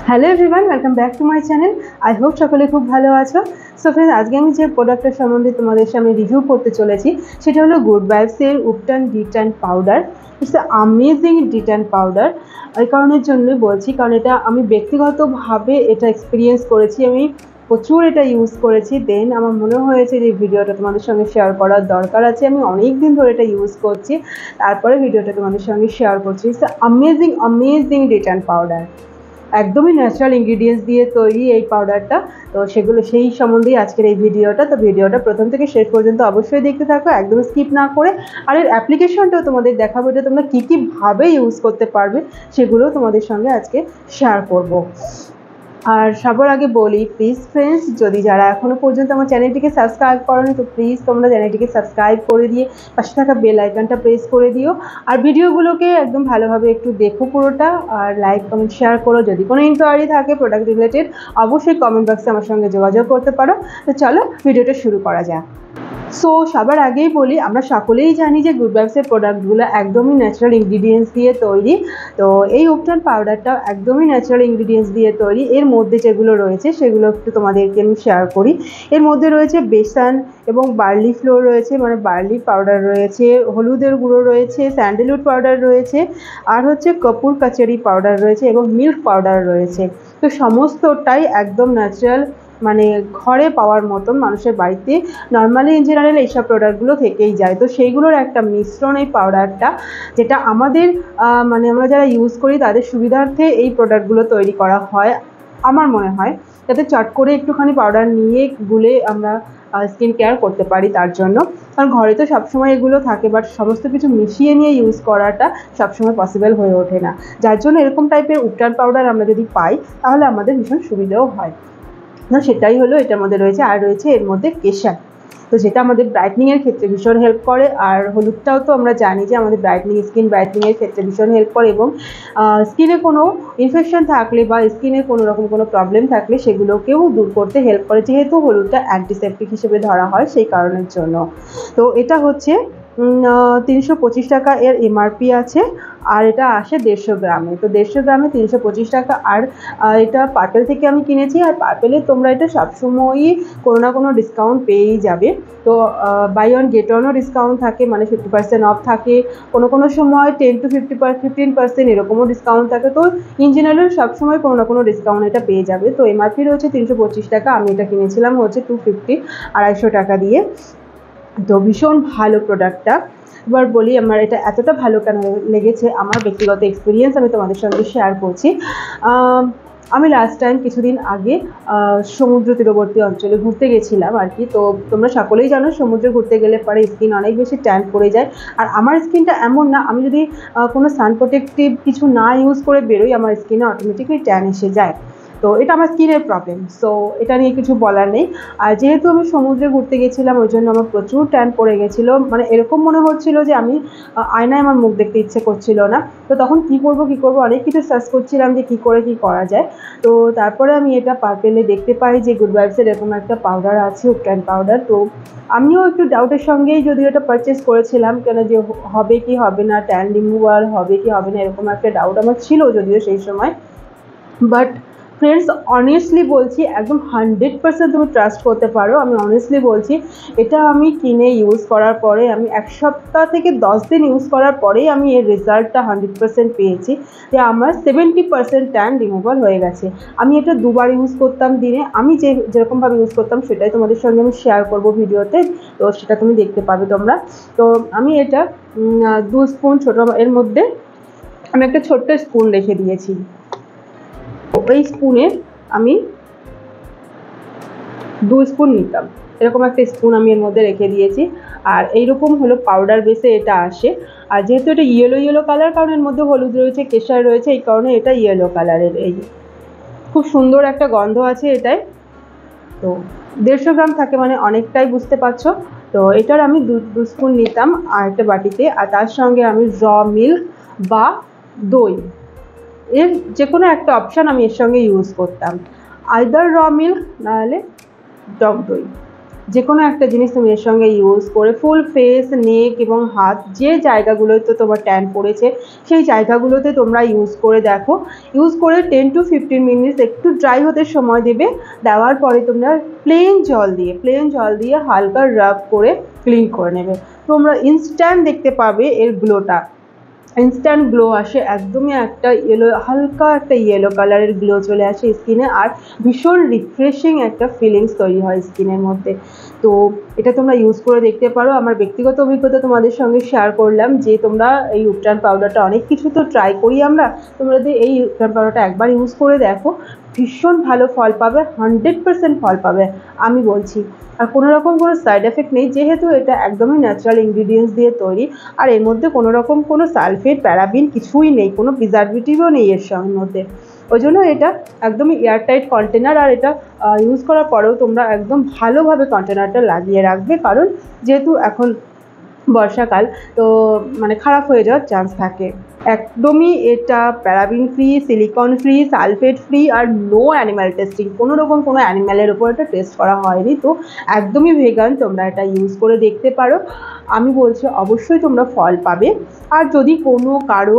Hello everyone, welcome back to my channel. I hope সকলে খুব ভালো আছো। সো ফ্রেন্ডস, আজকে আমি যে প্রোডাক্টের সম্বন্ধে তোমাদের সামনে রিভিউ করতে চলেছি সেটা হলো গুড ভাইবসের উপটান detan powder. It's amazing detan powder. এই কারণের জন্যই বলছি, কারণ এটা আমি ব্যক্তিগতভাবে এটা এক্সপিরিয়েন্স করেছি, আমি প্রচুর এটা ইউজ করেছি। দেন আমার মনে হয়েছে যে ভিডিওটা তোমাদের সঙ্গে শেয়ার করার দরকার আছে। আমি অনেক দিন ধরে এটা ইউজ করছি, তারপরে ভিডিওটা তোমাদের সঙ্গে শেয়ার করছি। It's amazing detan powder. একদমই ন্যাচারাল ইনগ্রিডিয়েন্টস দিয়ে তৈরি এই পাউডারটা। তো সেই সম্বন্ধেই আজকের এই ভিডিওটা। তো ভিডিওটা প্রথম থেকে শেষ পর্যন্ত অবশ্যই দেখতে থাকো, একদম স্কিপ না করে। আর এর অ্যাপ্লিকেশনটাও তোমাদের দেখাবো, এটা তোমরা কী কীভাবে ইউজ করতে পারবে সেগুলোও তোমাদের সঙ্গে আজকে শেয়ার করব। আর সবার আগে বলি, প্লিজ ফ্রেন্ডস, যদি যারা এখনও পর্যন্ত আমার চ্যানেলটিকে সাবস্ক্রাইব করোনি তো প্লিজ তোমরা চ্যানেলটিকে সাবস্ক্রাইব করে দিয়ে পাশে থাকা বেল আইকনটা প্রেস করে দিও। আর ভিডিওগুলোকে একদম ভালোভাবে একটু দেখো পুরোটা, আর লাইক কমেন্ট শেয়ার করো। যদি কোনো ইনকোয়ারি থাকে প্রোডাক্ট রিলেটেড অবশ্যই কমেন্ট বক্সে আমার সঙ্গে যোগাযোগ করতে পারো। তো চলো ভিডিওটা শুরু করা যাক। সো সবার আগেই বলি, আমরা সকলেই জানি যে গুড ভাইবসের প্রোডাক্টগুলো একদমই ন্যাচারাল ইনগ্রিডিয়েন্টস দিয়ে তৈরি। তো এই উপটান পাউডারটাও একদমই ন্যাচারাল ইনগ্রিডিয়েন্টস দিয়ে তৈরি। এর মধ্যে যেগুলো রয়েছে সেগুলো একটু তোমাদেরকে আমি শেয়ার করি। এর মধ্যে রয়েছে বেসন এবং বার্লি ফ্লোর রয়েছে, মানে বার্লি পাউডার রয়েছে, হলুদের গুঁড়ো রয়েছে, স্যান্ডেলউড পাউডার রয়েছে, আর হচ্ছে কপুর কাচারি পাউডার রয়েছে এবং মিল্ক পাউডার রয়েছে। তো সমস্তটাই একদম ন্যাচারাল, মানে ঘরে পাওয়ার মতন, মানুষের বাড়িতে নর্মালি ইন জেনারেল এইসব প্রোডাক্টগুলো থেকেই যায়। তো সেইগুলোর একটা মিশ্রণ এই পাউডারটা, যেটা আমাদের মানে আমরা যারা ইউজ করি তাদের সুবিধার্থে এই প্রোডাক্টগুলো তৈরি করা হয় আমার মনে হয়, যাতে চট করে একটুখানি পাউডার নিয়ে গুলে আমরা স্কিন কেয়ার করতে পারি। তার জন্য, কারণ ঘরে তো সবসময় এগুলো থাকে, বাট সমস্ত কিছু মিশিয়ে নিয়ে ইউজ করাটা সবসময় পসিবল হয়ে ওঠে না। যার জন্য এরকম টাইপের উপটান পাউডার আমরা যদি পাই তাহলে আমাদের ভীষণ সুবিধাও হয় না। সেটাই হলো এটার মধ্যে রয়েছে। আর রয়েছে এর মধ্যে কেশর, তো যেটা আমাদের ব্রাইটনিংয়ের ক্ষেত্রে ভীষণ হেল্প করে। আর হলুদটাও তো আমরা জানি যে আমাদের স্কিন ব্রাইটনিংয়ের ক্ষেত্রে ভীষণ হেল্প করে, এবং স্কিনে কোনো ইনফেকশন থাকলে বা স্কিনে কোনো রকম কোনো প্রবলেম থাকলে সেগুলোকেও দূর করতে হেল্প করে, যেহেতু হলুদটা অ্যান্টিসেপ্টিক হিসেবে ধরা হয় সেই কারণের জন্য। তো এটা হচ্ছে 325 টাকা এর এমআরপি আছে, আর এটা আসে 150 গ্রামে। তো 150 গ্রামে 325 টাকা। আর এটা পার্পেল থেকে আমি কিনেছি, আর পার্পেলে তোমরা এটা সবসময়ই কোনো না কোনো ডিসকাউন্ট পেয়েই যাবে। তো বাই ওয়ান গেট ওয়ানও ডিসকাউন্ট থাকে, মানে 50% অফ থাকে, কোনো সময় 10 to 15% এরকমও ডিসকাউন্ট থাকে। তো ইন জেনারেল সবসময় কোনো না কোনো ডিসকাউন্ট এটা পেয়ে যাবে। তো এমআরপি রয়েছে 325 টাকা, আমি এটা কিনেছিলাম হচ্ছে 250, 250 টাকা দিয়ে। তো ভীষণ ভালো প্রোডাক্টটা। এবার বলি আমার এটা এতটা ভালো কেন লেগেছে, আমার ব্যক্তিগত এক্সপিরিয়েন্স আমি তোমাদের সঙ্গে শেয়ার করছি। আমি লাস্ট টাইম কিছুদিন আগে সমুদ্র তীরবর্তী অঞ্চলে ঘুরতে গেছিলাম আর কি। তো তোমরা সকলেই জানো সমুদ্রে ঘুরতে গেলে পরে স্কিন অনেক বেশি ট্যান পড়ে যায়। আর আমার স্কিনটা এমন না, আমি যদি কোনো সান প্রোটেক্টিভ কিছু না ইউজ করে বেরোই আমার স্কিনে অটোমেটিকলি ট্যান এসে যায়। তো এটা আমার স্কিনের প্রবলেম, সো এটা নিয়ে কিছু বলার নেই। আর যেহেতু আমি সমুদ্রে ঘুরতে গেছিলাম ওই জন্য আমার প্রচুর ট্যান পড়ে গেছিলো, মানে এরকম মনে হচ্ছিলো যে আমি আয়নায় আমার মুখ দেখতে ইচ্ছে করছিল না। তো তখন কী করবো অনেক কিছু সার্চ করছিলাম যে কী করা যায়। তো তারপরে আমি এটা পার্পেলে দেখতে পাই যে গুড ভাইবসের এরকম একটা পাউডার আছে, উপটান পাউডার। তো আমিও একটু ডাউটের সঙ্গেই যদিও এটা পারচেস করেছিলাম, কেন যে হবে কি হবে না, ট্যান রিমুভাল হবে কি হবে না, এরকম একটা ডাউট আমার ছিল যদিও সেই সময়। বাট ফ্রেন্ডস, অনেস্টলি বলছি, একদম 100% তুমি ট্রাস্ট করতে পারো। আমি অনেস্টলি বলছি, এটা আমি কিনে ইউজ করার পরে আমি 1 সপ্তাহ থেকে 10 দিন ইউজ করার পরেই আমি এর রেজাল্টটা 100% পেয়েছি, যে আমার 70% ট্যান রিমুভাল হয়ে গেছে। আমি এটা 2 বার ইউজ করতাম দিনে। আমি যেরকমভাবে ইউজ করতাম সেটাই তোমাদের সঙ্গে আমি শেয়ার করব ভিডিওতে, তো সেটা তুমি দেখতে পাবে তোমরা। তো আমি এটা 2 স্পুন ছোটো, এর মধ্যে আমি একটা ছোট্ট স্পুন রেখে দিয়েছি। ওই স্পুনে আমি 2 স্পুন নিতাম, এরকম একটা স্পুন আমি এর মধ্যে রেখে দিয়েছি। আর এইরকম হলো পাউডার বেসে এটা আসে। আর যেহেতু এটা ইয়েলো কালার, কারণ এর মধ্যে হলুদ রয়েছে, কেশর রয়েছে, এই কারণে এটা ইয়েলো কালারের। এই খুব সুন্দর একটা গন্ধ আছে এটায়। তো 150 গ্রাম থাকে, মানে অনেকটাই, বুঝতে পারছো। তো এটার আমি 2 স্পুন নিতাম আর একটা বাটিতে। আর তার সঙ্গে আমি র মিল্ক বা দই, এর যে কোনো একটা অপশান আমি এর সঙ্গে ইউজ করতাম, আইদার র মিল্ক নাহলে টক দই। যে কোনো একটা জিনিস তুমি এর সঙ্গে ইউজ করে ফুল ফেস, নেক এবং হাত যে জায়গাগুলোতে তোমার ট্যান পড়েছে সেই জায়গাগুলোতে তোমরা ইউজ করে দেখো। ইউজ করে 10 to 15 মিনিটস একটু ড্রাই হতে সময় দেবে। দেওয়ার পরে তোমরা প্লেন জল দিয়ে হালকা রাব করে ক্লিন করে নেবে। তোমরা ইনস্ট্যান্ট দেখতে পাবে এর গ্লোটা, ইনস্ট্যান্ট গ্লো আসে, একদমই একটা হালকা একটা ইয়েলো কালারের গ্লো চলে আসে স্কিনে, আর ভীষণ রিফ্রেশিং একটা ফিলিংস তৈরি হয় স্কিনের মধ্যে। তো এটা তোমরা ইউজ করে দেখতে পারো। আমার ব্যক্তিগত অভিজ্ঞতা তোমাদের সঙ্গে শেয়ার করলাম যে তোমরা এই উপটান পাউডারটা, অনেক কিছু তো ট্রাই করি আমরা, তোমরা যদি এই উপটান পাউডারটা একবার ইউজ করে দেখো ভীষণ ভালো ফল পাবে, 100% ফল পাবে আমি বলছি। আর কোনো রকম কোনো সাইড এফেক্ট নেই, যেহেতু এটা একদমই ন্যাচারাল ইনগ্রিডিয়েন্টস দিয়ে তৈরি, আর এর মধ্যে কোনো রকম কোনো সালফেট, প্যারাবিন কিছুই নেই, কোনো প্রিজারভেটিভও নেই এর মধ্যে। ওই জন্য এটা একদমই এয়ারটাইট কন্টেনার, আর এটা ইউজ করার পরেও তোমরা একদম ভালোভাবে কন্টেনারটা লাগিয়ে রাখবে, কারণ যেহেতু এখন বর্ষাকাল তো মানে খারাপ হয়ে যাওয়ার চান্স থাকে। একদমই এটা paraben free, silicone free, sulphate free, আর নো অ্যানিম্যাল টেস্টিং, কোনো রকম কোনো অ্যানিম্যালের ওপর এটা টেস্ট করা হয়নি। তো একদমই ভেগান, তোমরা এটা ইউজ করে দেখতে পারো, আমি বলছি অবশ্যই তোমরা ফল পাবে। আর যদি কোনো কারো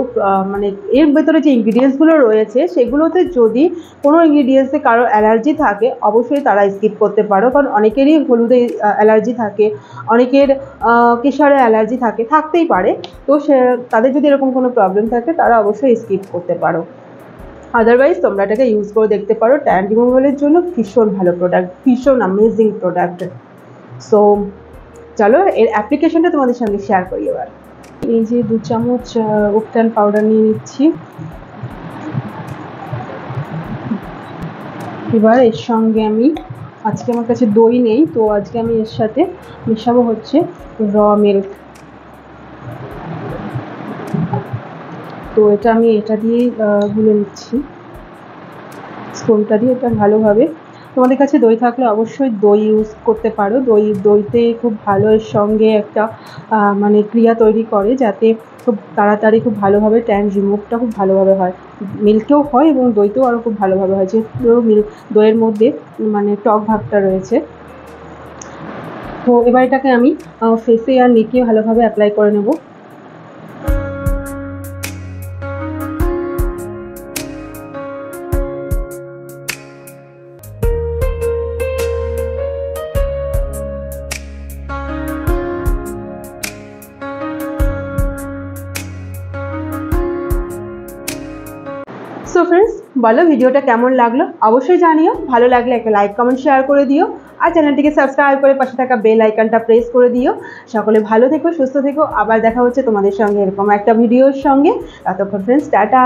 মানে এর ভেতরে যে ইনগ্রিডিয়েন্টসগুলো রয়েছে সেগুলোতে যদি কোনো ইনগ্রিডিয়েন্টসে কারো অ্যালার্জি থাকে অবশ্যই তারা স্কিপ করতে পারো, কারণ অনেকেরই হলুদে অ্যালার্জি থাকে, অনেকের কেশরে অ্যালার্জি থাকতেই পারে। তো তাদের যদি এরকম কোনো প্রবলেম থাকে তারা অবশ্যই স্কিপ করতে পারো। আদারওয়াইজ তোমরা এটাকে ইউজ করে দেখতে পারো, ট্যান রিমুভালের জন্য ভীষণ ভালো প্রোডাক্ট, ভীষণ অ্যামেজিং প্রোডাক্ট। সো চলো এর অ্যাপ্লিকেশনটা তোমাদের সঙ্গে শেয়ার করি। এবার এই যে 2 চামচ উপটান পাউডার নিয়ে নিচ্ছি। এবার এর সঙ্গে আমি, আজকে আমার কাছে দই নেই, তো আজকে আমি এর সাথে মেশাবো হচ্ছে র মিল্ক। তো এটা আমি এটা দিয়েই গুলে নিচ্ছি, স্পুনটা দিয়ে এটা ভালোভাবে। তোমাদের কাছে দই থাকলে অবশ্যই দই ইউজ করতে পারো। দইতে খুব ভালো এর সঙ্গে একটা মানে ক্রিয়া তৈরি করে, যাতে খুব তাড়াতাড়ি খুব ভালোভাবে ট্যান রিমুভটা খুব ভালোভাবে হয়। মিল্কেও হয় এবং দইতেও আরও খুব ভালোভাবে হয়, যেহেতু দইয়ের মধ্যে মানে টক ভাবটা রয়েছে। তো এবার এটাকে আমি ফেসে আর নেকে ভালোভাবে অ্যাপ্লাই করে নেব। সো ফ্রেন্ডস, বলো ভিডিওটা কেমন লাগলো অবশ্যই জানিও। ভালো লাগলে একটা লাইক, কমেন্ট, শেয়ার করে দিও, আর চ্যানেলটিকে সাবস্ক্রাইব করে পাশে থাকা বেল আইকনটা প্রেস করে দিও। সকলে ভালো থেকো, সুস্থ থেকো, আবার দেখা হচ্ছে তোমাদের সঙ্গে এরকম একটা ভিডিওর সঙ্গে। ততক্ষণ ফ্রেন্ডস, টাটা।